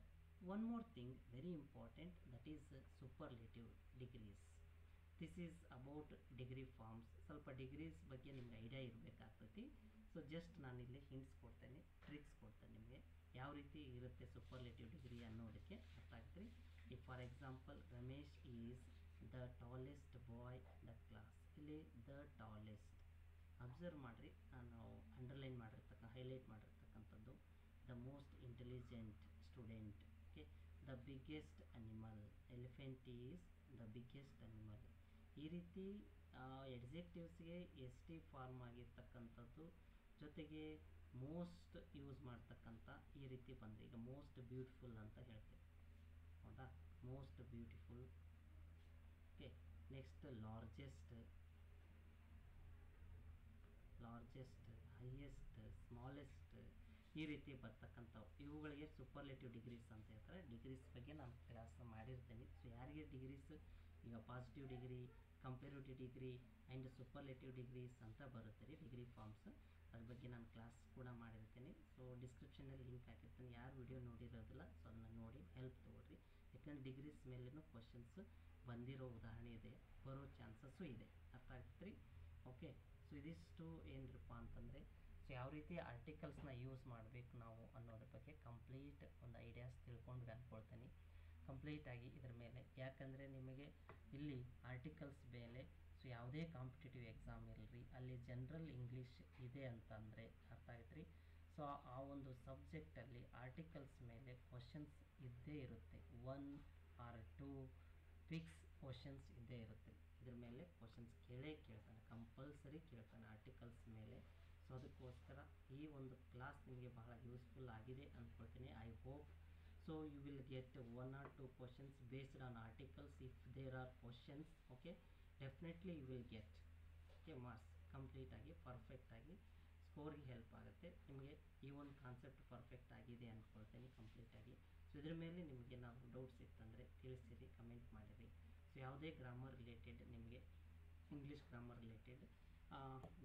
One more thing very important, that is superlative degrees. This is about degree forms. ಸ್ವಲ್ಪ degrees ಬಗ್ಗೆ ನಿಮ್ಗೆ idea ಇರಬೇಕಾಗ್ತೈತಿ. So just ನಾನಿಲ್ಲಿ hints ಕೊಡ್ತೇನೆ, tricks ಕೊಡ್ತೇನೆ ನಿಮಗೆ ಯಾವ ರೀತಿ ಇರುತ್ತೆ ಸೂಪರ್ಲೇಟಿವ್ ಡಿಗ್ರಿ ಅನ್ನೋದಕ್ಕೆ ಅರ್ಥ ಆಗ್ತೀರಿ. ಈಗ for example Ramesh is the tallest boy the class. ಇಲ್ಲಿ ದ ಟಾಲೆಸ್ಟ್ ಅಬ್ಸರ್ವ್ ಮಾಡಿರಿ, ನಾನು ಅಂಡರ್ಲೈನ್ ಹೈಲೈಟ್ ಮಾಡಿರ್ತಕ್ಕಂಥದ್ದು the most intelligent student. Okay. The biggest animal, elephant is the biggest animal. ಈ ರೀತಿ ಎಡ್ಜೆಕ್ಟಿವ್ಸ್ಗೆ ಎಸ್ ಟಿ ಫಾರ್ಮ್ ಆಗಿರ್ತಕ್ಕಂಥದ್ದು, ಜೊತೆಗೆ ಮೋಸ್ಟ್ ಯೂಸ್ ಮಾಡ್ತಕ್ಕಂಥ ಈ ರೀತಿ ಬಂದರೆ ಈಗ ಮೋಸ್ಟ್ ಬ್ಯೂಟಿಫುಲ್ ಅಂತ ಹೇಳ್ತೇವೆ, ಹೌದಾ, most beautiful. Okay. Next largest, highest, smallest, ಈ ರೀತಿ ಬರ್ತಕ್ಕಂಥವು ಇವುಗಳಿಗೆ ಸೂಪರ್ಲೇಟಿವ್ ಡಿಗ್ರೀಸ್ ಅಂತ ಹೇಳ್ತಾರೆ. ಡಿಗ್ರೀಸ್ ಬಗ್ಗೆ ನಾನು ಕ್ಲಾಸ್ ಮಾಡಿರ್ತೀನಿ. ಸೊ ಯಾರಿಗೆ ಡಿಗ್ರೀಸ್ ಈಗ positive degree, comparative degree and superlative degrees ಅಂತ ಬರುತ್ತೆ ರೀ ಡಿಗ್ರಿ ಫಾರ್ಮ್ಸ್. ಅದ್ರ ಬಗ್ಗೆ ನಾನು ಕ್ಲಾಸ್ ಕೂಡ ಮಾಡಿರ್ತೀನಿ. ಸೊ ಡಿಸ್ಕ್ರಿಪ್ಷನಲ್ಲಿ ಲಿಂಕ್ ಹಾಕಿರ್ತೀನಿ. ಯಾರು ವಿಡಿಯೋ ನೋಡಿರೋದಿಲ್ಲ ಸೊ ಅದನ್ನು ನೋಡಿ ಹೆಲ್ಪ್ ತೊಗೊಳ್ರಿ. ಯಾಕಂದರೆ ಡಿಗ್ರೀಸ್ ಮೇಲೇನು ಕ್ವಶನ್ಸ್ ಬಂದಿರೋ ಉದಾಹರಣೆ ಇದೆ, ಬರೋ ಚಾನ್ಸಸ್ಸು ಇದೆ. ಅರ್ಥ ಆಗ್ತೈತೆ ರೀ. ಓಕೆ. ಸೊ ಇದಿಷ್ಟು ಏನರಪ್ಪ ಅಂತಂದರೆ ಸೊ ಯಾವ ರೀತಿ ಆರ್ಟಿಕಲ್ಸ್ನ ಯೂಸ್ ಮಾಡಬೇಕು ನಾವು ಅನ್ನೋದ್ರ ಬಗ್ಗೆ ಕಂಪ್ಲೀಟ್ ಒಂದು ಐಡಿಯಾಸ್ ತಿಳ್ಕೊಂಡು ಅಂದ್ಕೊಳ್ತೀನಿ ಕಂಪ್ಲೀಟಾಗಿ ಇದ್ರ ಮೇಲೆ. ಯಾಕಂದರೆ ನಿಮಗೆ ಇಲ್ಲಿ ಆರ್ಟಿಕಲ್ಸ್ ಮೇಲೆ ಸೊ ಯಾವುದೇ ಕಾಂಪಿಟೇಟಿವ್ ಎಕ್ಸಾಮ್ ಇರಲಿ ಅಲ್ಲಿ ಜನರಲ್ ಇಂಗ್ಲೀಷ್ ಇದೆ ಅಂತಂದರೆ ಅರ್ಥ ಆಗತ್ತೆ ರೀ. ಸೊ ಆ ಒಂದು ಸಬ್ಜೆಕ್ಟಲ್ಲಿ ಆರ್ಟಿಕಲ್ಸ್ ಮೇಲೆ ಕ್ವಶನ್ಸ್ ಇದ್ದೇ ಇರುತ್ತೆ. 1 or 2 ಫಿಕ್ಸ್ ಕ್ವಶನ್ಸ್ ಇದ್ದೇ ಇರುತ್ತೆ. ಇದ್ರ ಮೇಲೆ ಕ್ವಶನ್ಸ್ ಕೇಳ್ತಾನೆ, ಕಂಪಲ್ಸರಿ ಕೇಳ್ತಾನೆ ಆರ್ಟಿಕಲ್ಸ್ ಮೇಲೆ. ಸೊ ಅದಕ್ಕೋಸ್ಕರ ಈ ಒಂದು ಕ್ಲಾಸ್ ನಿಮಗೆ ಬಹಳ ಯೂಸ್ಫುಲ್ ಆಗಿದೆ ಅಂದ್ಕೊಳ್ತೀನಿ. I hope so you will get 1 or 2 questions based on articles. If there are questions, okay, definitely you will get marks ಕಂಪ್ಲೀಟಾಗಿ ಪರ್ಫೆಕ್ಟಾಗಿ ಸ್ಕೋರ್ಗೆ ಹೆಲ್ಪ್ ಆಗುತ್ತೆ. ನಿಮಗೆ ಈ ಒಂದು ಕಾನ್ಸೆಪ್ಟ್ ಪರ್ಫೆಕ್ಟ್ ಆಗಿದೆ ಅಂದ್ಕೊಳ್ತೀನಿ ಕಂಪ್ಲೀಟಾಗಿ. ಸೊ ಇದ್ರ ಮೇಲೆ ನಿಮಗೆ ಏನಾದರೂ ಡೌಟ್ಸ್ ಇತ್ತಂದರೆ ತಿಳಿಸಿರಿ, ಕಮೆಂಟ್ ಮಾಡಿರಿ. ಸೊ ಯಾವುದೇ ಗ್ರಾಮರ್ ರಿಲೇಟೆಡ್ ನಿಮಗೆ ಇಂಗ್ಲೀಷ್ ಗ್ರಾಮರ್ ರಿಲೇಟೆಡ್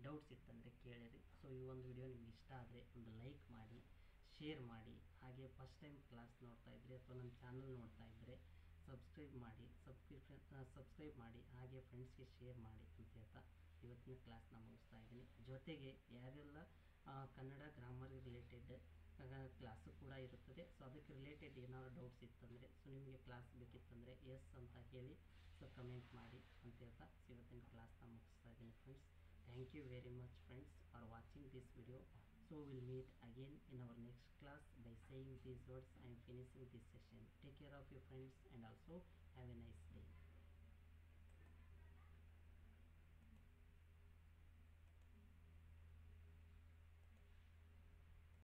ಡೌಟ್ಸ್ ಇತ್ತಂದರೆ ಕೇಳಿರಿ. ಸೊ ಈ ಒಂದು ವಿಡಿಯೋ ನಿಮ್ಗೆ ಇಷ್ಟ ಆದರೆ ಒಂದು ಲೈಕ್ ಮಾಡಿ, ಶೇರ್ ಮಾಡಿ. ಹಾಗೆ ಫಸ್ಟ್ ಟೈಮ್ ಕ್ಲಾಸ್ ನೋಡ್ತಾ ಇದ್ದರೆ ಅಥವಾ ನಮ್ಮ ಚಾನಲ್ ನೋಡ್ತಾ ಇದ್ದರೆ ಸಬ್ಸ್ಕ್ರೈಬ್ ಮಾಡಿ ಹಾಗೆ ಫ್ರೆಂಡ್ಸ್ಗೆ ಶೇರ್ ಮಾಡಿ ಅಂತ ಹೇಳ್ತಾ ಇವತ್ತಿನ ಕ್ಲಾಸ್ನ ಮುಗಿಸ್ತಾ ಇದ್ದೀನಿ. ಜೊತೆಗೆ ಯಾರೆಲ್ಲ ಕನ್ನಡ ಗ್ರಾಮರ್ ರಿಲೇಟೆಡ್ ಕ್ಲಾಸು ಕೂಡ ಇರುತ್ತದೆ. ಸೊ ಅದಕ್ಕೆ ರಿಲೇಟೆಡ್ ಏನಾದ್ರು ಡೌಟ್ಸ್ ಇತ್ತಂದರೆ, ಸೊ ನಿಮಗೆ ಕ್ಲಾಸ್ ಬೇಕಿತ್ತಂದರೆ ಎಸ್ ಅಂತ ಹೇಳಿ ಸೊ ಕಮೆಂಟ್ ಮಾಡಿ ಅಂತ ಹೇಳ್ತಾ ಸೊ ಇವತ್ತಿನ ಕ್ಲಾಸ್ನ ಮುಗಿಸ್ತಾ ಇದ್ದೀನಿ friends. Thank you very much friends for watching this video. So we'll meet again in our next class. By saying these words, I am finishing this session. Take care of your friends and also have a nice day.